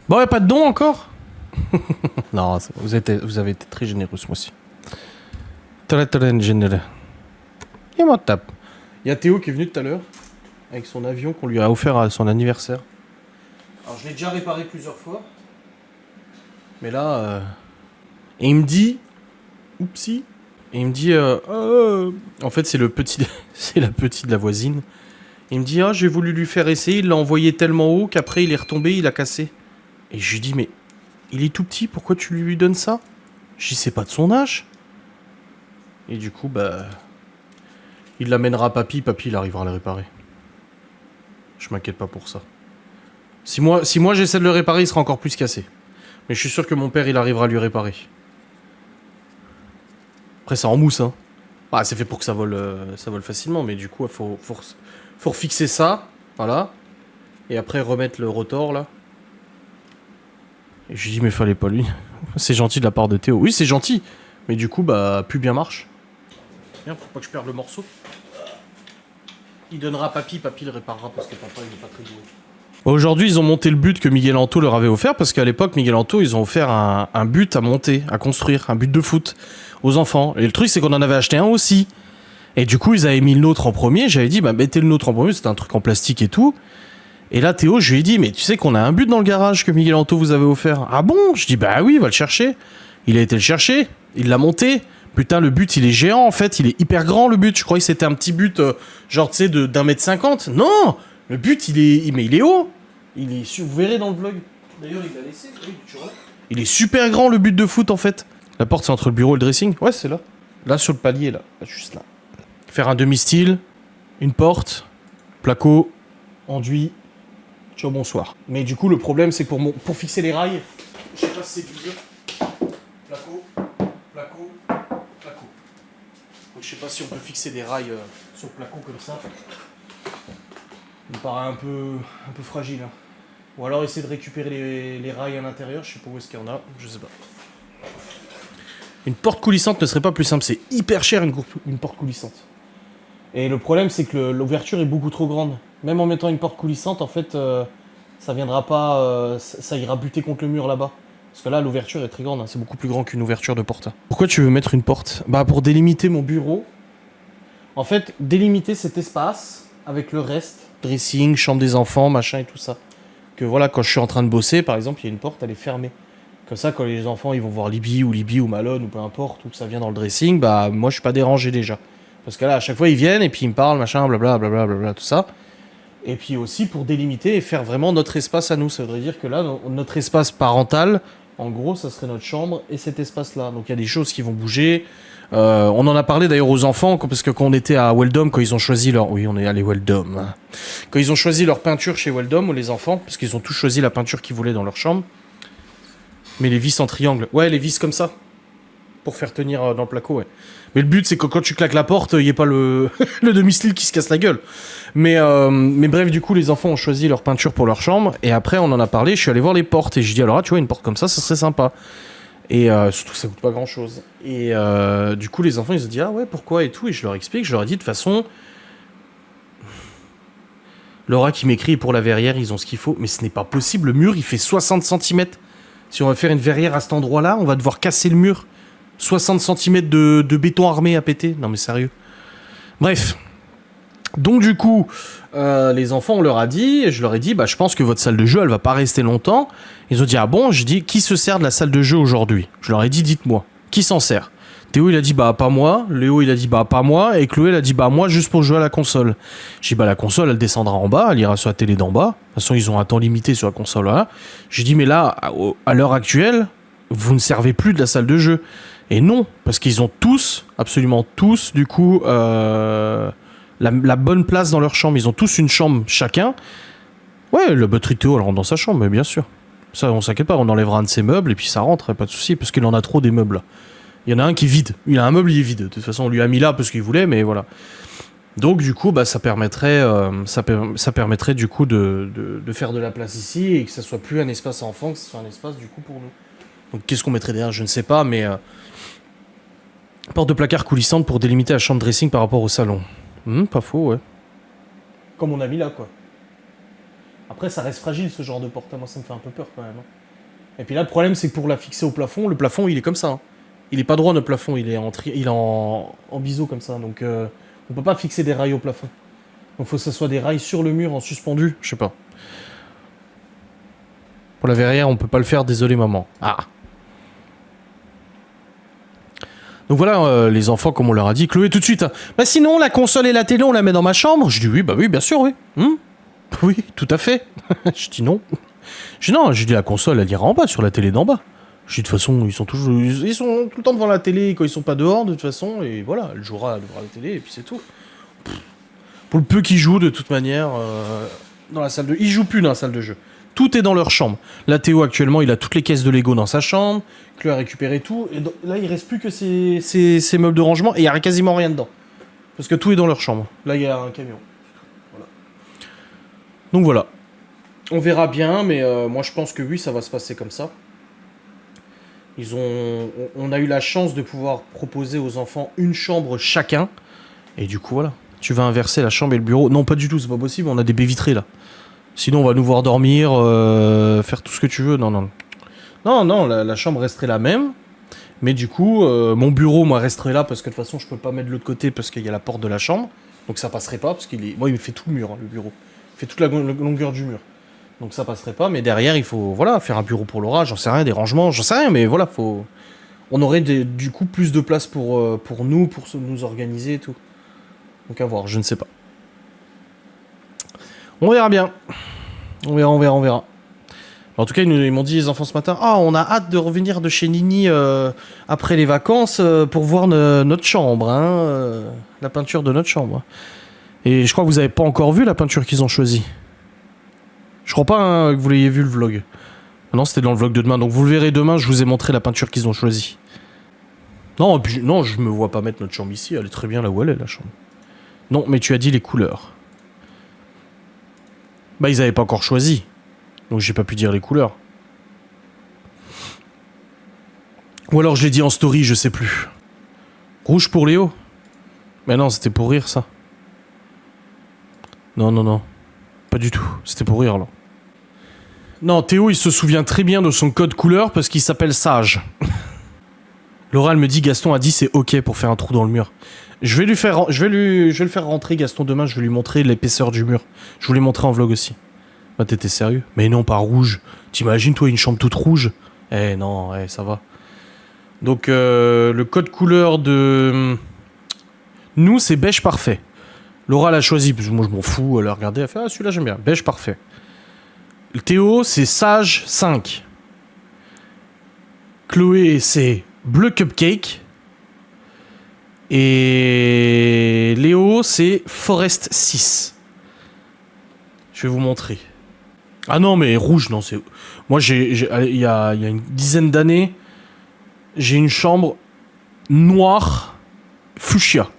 Bon, y'a pas de don encore? Non, vous avez été très généreux ce mois-ci. Très généreux. Et moi, tape. Il y a Théo qui est venu tout à l'heure avec son avion qu'on lui a offert à son anniversaire. Alors, je l'ai déjà réparé plusieurs fois. Mais là, et il me dit... Oupsie. Et il me dit... En fait, c'est le petit... c'est la petite de la voisine. Il me dit, ah, j'ai voulu lui faire essayer, il l'a envoyé tellement haut qu'après il est retombé, il a cassé. Et je lui dis, mais il est tout petit, pourquoi tu lui donnes ça? Je dis, c'est pas de son âge. Et du coup, bah... il l'amènera à papy, papy il arrivera à le réparer. Je m'inquiète pas pour ça. Si moi j'essaie de le réparer, il sera encore plus cassé. Mais je suis sûr que mon père, il arrivera à lui réparer. Après, c'est en mousse, hein. Bah, c'est fait pour que ça vole facilement, mais du coup, il faut refixer ça, voilà. Et après, remettre le rotor, là. Et je lui dis, mais fallait pas lui. C'est gentil de la part de Théo. Oui, c'est gentil. Mais du coup, bah, plus bien marche. Bien, pour pas que je perde le morceau. Il donnera à papy, papy le réparera parce que papa, il est pas très doué. Aujourd'hui, ils ont monté le but que Miguel Anto leur avait offert, parce qu'à l'époque, Miguel Anto, ils ont offert un but à monter, à construire, un but de foot aux enfants. Et le truc, c'est qu'on en avait acheté un aussi. Et du coup, ils avaient mis le nôtre en premier. J'avais dit, bah, mettez le nôtre en premier, c'était un truc en plastique et tout. Et là, Théo, je lui ai dit, mais tu sais qu'on a un but dans le garage que Miguel Anto vous avait offert. Ah bon? Je dis, bah oui, va le chercher. Il a été le chercher, il l'a monté. Putain, le but, il est géant, en fait, il est hyper grand, le but. Je croyais que c'était un petit but, genre, tu sais, d'1,50 m. Non! Le but, mais il est haut. Vous verrez dans le vlog. D'ailleurs, il l'a laissé, oui, tu vois. Il est super grand, le but de foot, en fait. La porte, c'est entre le bureau et le dressing? Ouais, c'est là. Là, sur le palier, là. Juste là. Faire un demi-style, une porte, placo, enduit. Ciao, bonsoir. Mais du coup, le problème, c'est que pour fixer les rails, je sais pas si c'est dur. Placo, placo, placo. Donc, je sais pas si on peut fixer des rails sur le placo comme ça. Il me paraît un peu fragile. Hein. Ou alors essayer de récupérer les rails à l'intérieur. Je sais pas où est-ce qu'il y en a. Je sais pas. Une porte coulissante ne serait pas plus simple. C'est hyper cher une porte coulissante. Et le problème, c'est que l'ouverture est beaucoup trop grande. Même en mettant une porte coulissante, en fait, ça viendra pas... ça ira buter contre le mur là-bas. Parce que là, l'ouverture est très grande. Hein. C'est beaucoup plus grand qu'une ouverture de porte. Pourquoi tu veux mettre une porte? Bah, pour délimiter mon bureau. En fait, délimiter cet espace avec le reste. Dressing, chambre des enfants, machin et tout ça. Que voilà, quand je suis en train de bosser, par exemple, il y a une porte, elle est fermée. Comme ça, quand les enfants ils vont voir Libby ou Malone ou peu importe, ou que ça vient dans le dressing, bah moi je suis pas dérangé déjà. Parce que là, à chaque fois, ils viennent et puis ils me parlent, machin, blablabla, tout ça. Et puis aussi pour délimiter et faire vraiment notre espace à nous. Ça voudrait dire que là, notre espace parental, en gros, ça serait notre chambre et cet espace-là. Donc il y a des choses qui vont bouger. On en a parlé d'ailleurs aux enfants, parce que quand on était à Weldom, quand ils ont choisi leur... Oui, on est allé Weldom. Hein. Quand ils ont choisi leur peinture chez Weldom, les enfants, parce qu'ils ont tous choisi la peinture qu'ils voulaient dans leur chambre. Mais les vis en triangle. Ouais, les vis comme ça. Pour faire tenir dans le placo, ouais. Mais le but, c'est que quand tu claques la porte, il n'y ait pas le demi-style qui se casse la gueule. Mais bref, du coup, les enfants ont choisi leur peinture pour leur chambre. Et après, on en a parlé, je suis allé voir les portes. Et je dis, alors là, tu vois, une porte comme ça serait sympa. Et surtout que ça coûte pas grand-chose. Et du coup, les enfants, ils se disent, ah ouais, pourquoi et tout. Et je leur explique, je leur ai dit, de toute façon... Laura qui m'écrit, pour la verrière, ils ont ce qu'il faut. Mais ce n'est pas possible, le mur, il fait 60 cm. Si on va faire une verrière à cet endroit-là, on va devoir casser le mur. 60 cm de béton armé à péter. Non mais sérieux. Bref. Donc du coup, les enfants, on leur a dit, et je leur ai dit, bah je pense que votre salle de jeu, elle va pas rester longtemps. Ils ont dit, ah bon? Je dis, qui se sert de la salle de jeu aujourd'hui? Je leur ai dit, dites-moi, qui s'en sert? Théo, il a dit, bah pas moi. Léo, il a dit, bah pas moi. Et Chloé, elle a dit, bah moi, juste pour jouer à la console. J'ai dit, bah la console, elle descendra en bas, elle ira sur la télé d'en bas. De toute façon, ils ont un temps limité sur la console, là. J'ai dit, mais là, à l'heure actuelle, vous ne servez plus de la salle de jeu. Et non, parce qu'ils ont tous, absolument tous, du coup, la bonne place dans leur chambre. Ils ont tous une chambre chacun. Ouais, le batterie Théo, elle rentre dans sa chambre, mais bien sûr. Ça, on s'inquiète pas, on enlèvera un de ses meubles et puis ça rentre, pas de souci, parce qu'il en a trop des meubles. Il y en a un qui est vide. Il a un meuble, il est vide. De toute façon, on lui a mis là parce qu'il voulait, mais voilà. Donc, du coup, bah, ça permettrait du coup de faire de la place ici et que ça soit plus un espace enfant, que ce soit un espace du coup pour nous. Donc, qu'est-ce qu'on mettrait derrière? Je ne sais pas, mais porte de placard coulissante pour délimiter la chambre dressing par rapport au salon. Pas faux, ouais. Comme on a mis là, quoi. Après, ça reste fragile ce genre de porte. Moi, ça me fait un peu peur quand même. Hein. Et puis là, le problème, c'est que pour la fixer au plafond, le plafond, il est comme ça. Hein. Il est pas droit, notre plafond. Il est en biseau comme ça. Donc, on peut pas fixer des rails au plafond. Donc, faut que ce soit des rails sur le mur en suspendu. Je sais pas. Pour la verrière, on peut pas le faire. Désolé, maman. Ah. Donc voilà, les enfants, comme on leur a dit, Chloé tout de suite. Hein. Bah sinon, la console et la télé, on la met dans ma chambre. Je dis oui, bah oui, bien sûr, oui. Oui, tout à fait. Je dis non. Je dis non, je dis la console, elle ira en bas, sur la télé d'en bas. Je dis de toute façon, ils sont tout le temps devant la télé quand ils sont pas dehors, de toute façon, et voilà, elle jouera devant la télé, et puis c'est tout. Pour le peu qu'ils jouent, de toute manière, dans la salle de... Ils jouent plus dans la salle de jeu. Tout est dans leur chambre. Là, Théo, actuellement, il a toutes les caisses de Lego dans sa chambre. Chloé a récupéré tout. Et là, il reste plus que ces meubles de rangement, et il n'y a quasiment rien dedans. Parce que tout est dans leur chambre. Là, il y a un camion. Voilà. Donc voilà. On verra bien, mais moi, je pense que oui, ça va se passer comme ça. On a eu la chance de pouvoir proposer aux enfants une chambre chacun. Et du coup, voilà. Tu vas inverser la chambre et le bureau. Non, pas du tout, c'est pas possible, on a des baies vitrées là. Sinon, on va nous voir dormir, faire tout ce que tu veux. Non, la chambre resterait la même. Mais du coup, mon bureau, moi, resterait là parce que de toute façon, je peux pas mettre de l'autre côté parce qu'il y a la porte de la chambre. Donc ça passerait pas parce qu'il est... Moi, il me fait tout le mur, hein, le bureau. Il fait toute la longueur du mur. Donc ça passerait pas, mais derrière, il faut faire un bureau pour Laura, j'en sais rien, des rangements, j'en sais rien, mais voilà, on aurait du coup plus de place pour nous, pour nous organiser et tout. Donc à voir, je ne sais pas. On verra bien. On verra. En tout cas, ils m'ont dit, les enfants, ce matin, on a hâte de revenir de chez Nini après les vacances pour voir notre chambre, hein, la peinture de notre chambre. Et je crois que vous avez pas encore vu la peinture qu'ils ont choisie. Je crois pas hein, que vous l'ayez vu le vlog. Non, c'était dans le vlog de demain. Donc vous le verrez demain, je vous ai montré la peinture qu'ils ont choisie. Non, non, je me vois pas mettre notre chambre ici. Elle est très bien là où elle est, la chambre. Non, mais tu as dit les couleurs. Bah, ils avaient pas encore choisi. Donc j'ai pas pu dire les couleurs. Ou alors je l'ai dit en story, je sais plus. Rouge pour Léo. Mais non, c'était pour rire, ça. Non. Pas du tout. C'était pour rire, là. Non, Théo, il se souvient très bien de son code couleur parce qu'il s'appelle Sage. Laura, elle me dit, Gaston a dit c'est ok pour faire un trou dans le mur. Je vais le faire rentrer, Gaston, demain, je vais lui montrer l'épaisseur du mur. Je vous l'ai montré en vlog aussi. Bah, t'étais sérieux? Mais non, pas rouge. T'imagines, toi, une chambre toute rouge? Non, ça va. Donc, le code couleur de... Nous, c'est beige parfait. Laura l'a choisi, parce que moi, je m'en fous. Elle a regardé, elle a fait, celui-là, j'aime bien. Beige parfait. Le Théo, c'est Sage 5. Chloé, c'est bleu cupcake. Et Léo, c'est Forest 6. Je vais vous montrer. Ah non, mais rouge, non, c'est... Moi, il y a une dizaine d'années, j'ai une chambre noire fuchsia.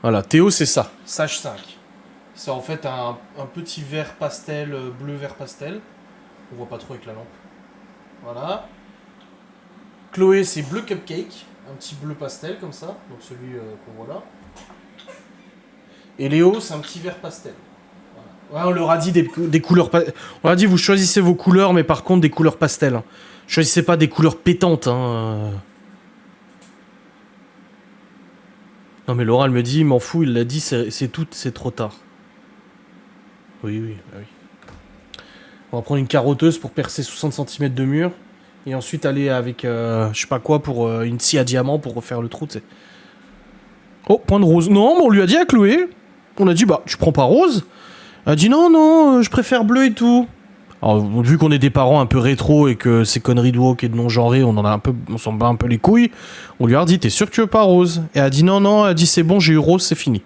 Voilà, Théo, c'est ça. Sage 5. C'est en fait un petit vert pastel, bleu vert pastel. On voit pas trop avec la lampe. Voilà. Chloé, c'est bleu cupcake. Un petit bleu pastel comme ça. Donc celui qu'on voit là. Et Léo, c'est un petit vert pastel. Voilà. Ouais, on leur a dit des couleurs... On leur a dit, vous choisissez vos couleurs, mais par contre, des couleurs pastel. Hein. Choisissez pas des couleurs pétantes. Hein. Non, mais Laura, elle me dit, m'en fout, il l'a dit, c'est tout, c'est trop tard. Oui. On va prendre une carotteuse pour percer 60 cm de mur. Et ensuite aller avec, je sais pas quoi, pour une scie à diamant pour refaire le trou, tu sais. Oh, point de rose. Non, mais on lui a dit à Chloé. On a dit, bah, tu prends pas rose? Elle a dit, non, je préfère bleu et tout. Alors, vu qu'on est des parents un peu rétro et que ces conneries de woke et de non-genré, on s'en bat un peu les couilles, on lui a dit, t'es sûr que tu veux pas rose? Et elle a dit, non, elle a dit, c'est bon, j'ai eu rose, c'est fini.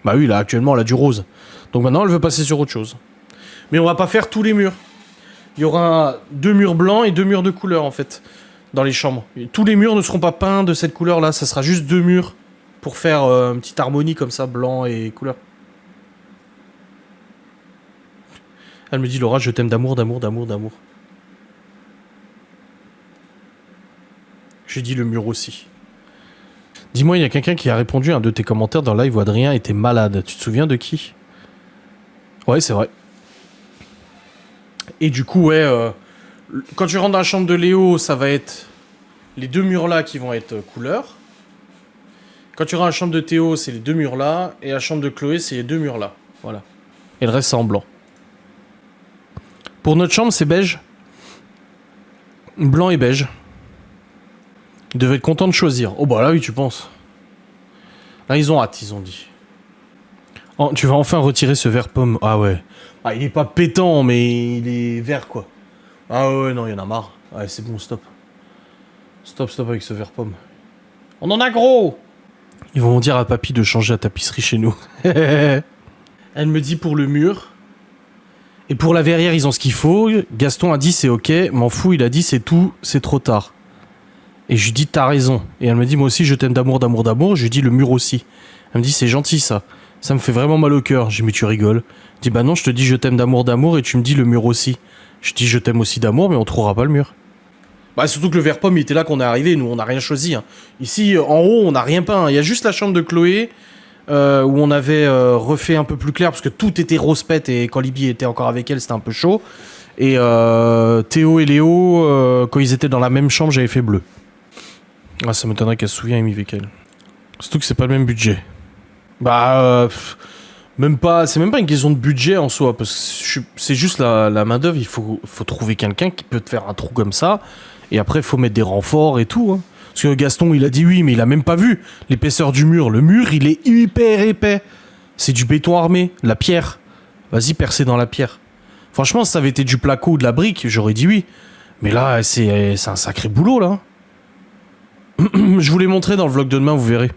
Bah oui, là, actuellement, elle a du rose. Donc maintenant, elle veut passer sur autre chose. Mais on va pas faire tous les murs. Il y aura 2 murs blancs et 2 murs de couleur, en fait, dans les chambres. Et tous les murs ne seront pas peints de cette couleur-là, ça sera juste 2 murs pour faire une petite harmonie comme ça, blanc et couleur. Elle me dit, Laura, je t'aime d'amour. J'ai dit le mur aussi. Dis-moi, il y a quelqu'un qui a répondu à un de tes commentaires dans le live où Adrien était malade. Tu te souviens de qui? Ouais, c'est vrai. Et du coup, ouais, quand tu rentres dans la chambre de Léo, ça va être les deux murs là qui vont être couleur. Quand tu rentres dans la chambre de Théo, c'est les deux murs là. Et la chambre de Chloé, c'est les deux murs là. Voilà. Et le reste, c'est en blanc. Pour notre chambre, c'est beige. Blanc et beige. Ils devaient être contents de choisir. Oh bah là, oui, tu penses. Là, ils ont hâte, ils ont dit. Oh, tu vas enfin retirer ce vert pomme. Ah ouais. Ah, il est pas pétant, mais il est vert, quoi. Ah ouais, non, il y en a marre. Ouais, c'est bon, stop. Stop avec ce vert pomme. On en a gros. Ils vont dire à papy de changer la tapisserie chez nous. Elle me dit pour le mur. Et pour la verrière, ils ont ce qu'il faut. Gaston a dit c'est ok. M'en fous, il a dit c'est tout, c'est trop tard. Et je lui dis t'as raison. Et elle me dit moi aussi je t'aime d'amour, d'amour, d'amour. Je lui dis le mur aussi. Elle me dit c'est gentil ça. Ça me fait vraiment mal au cœur. Je dis mais tu rigoles. Je dis bah non, je te dis je t'aime d'amour, d'amour et tu me dis le mur aussi. Je dis je t'aime aussi d'amour mais on trouvera pas le mur. Bah surtout que le vert pomme il était là qu'on est arrivé. Nous on n'a rien choisi. Hein. Ici en haut on n'a rien peint. Il y a juste la chambre de Chloé. Où on avait refait un peu plus clair parce que tout était rose pète et quand Libye était encore avec elle c'était un peu chaud et Théo et Léo quand ils étaient dans la même chambre j'avais fait bleu. Ah ça m'étonnerait qu'elle se souvienne Amy Veckel. Surtout que c'est pas le même budget. Bah même pas, c'est même pas une question de budget en soi parce que c'est juste la main d'œuvre. Il faut trouver quelqu'un qui peut te faire un trou comme ça et après il faut mettre des renforts et tout hein. Parce que Gaston, il a dit oui, mais il a même pas vu l'épaisseur du mur. Le mur, il est hyper épais. C'est du béton armé, la pierre. Vas-y, percer dans la pierre. Franchement, si ça avait été du placo ou de la brique, j'aurais dit oui. Mais là, c'est un sacré boulot, là. Je vous l'ai montré dans le vlog de demain, vous verrez.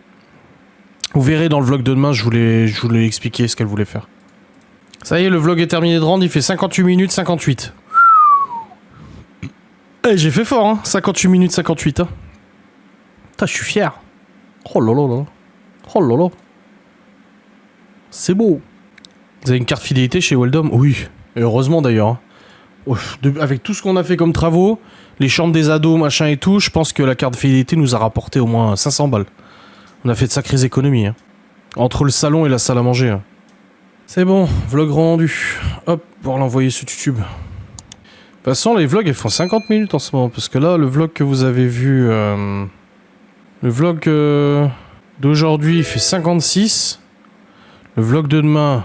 Vous verrez dans le vlog de demain, je voulais expliquer ce qu'elle voulait faire. Ça y est, le vlog est terminé de rendre, il fait 58 minutes 58. Eh, j'ai fait fort, hein. 58 minutes 58, hein. Putain, je suis fier. Oh là là là. Oh là là. C'est beau. Vous avez une carte fidélité chez Weldom? Oui. Et heureusement d'ailleurs. Hein. Avec tout ce qu'on a fait comme travaux, les chambres des ados, machin et tout, je pense que la carte fidélité nous a rapporté au moins 500 balles. On a fait de sacrées économies. Hein. Entre le salon et la salle à manger. Hein. C'est bon, vlog rendu. Hop, pour l'envoyer sur YouTube. De toute façon, les vlogs, ils font 50 minutes en ce moment. Parce que là, le vlog que vous avez vu... Le vlog d'aujourd'hui fait 56. Le vlog de demain